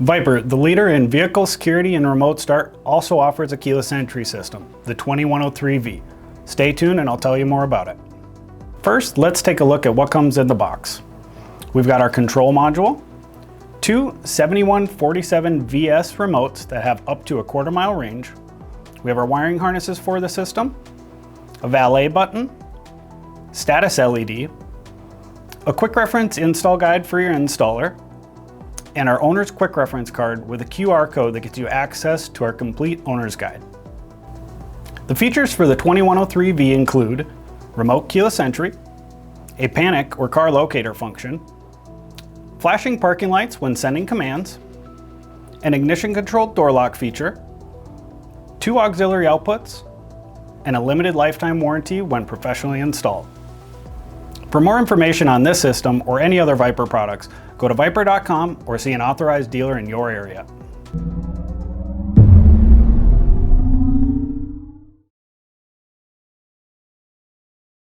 VIPER, the leader in vehicle security and remote start, also offers a keyless entry system, the 2103V. Stay tuned and I'll tell you more about it. First, let's take a look at what comes in the box. We've got our control module, two 7147VS remotes that have up to a quarter-mile range. We have our wiring harnesses for the system, a valet button, status LED, a quick reference install guide for your installer, and our owner's quick reference card with a QR code that gets you access to our complete owner's guide. The features for the 2103V include remote keyless entry, a panic or car locator function, flashing parking lights when sending commands, an ignition controlled door lock feature, two auxiliary outputs, and a limited lifetime warranty when professionally installed. For more information on this system or any other VIPER products, go to viper.com or see an authorized dealer in your area.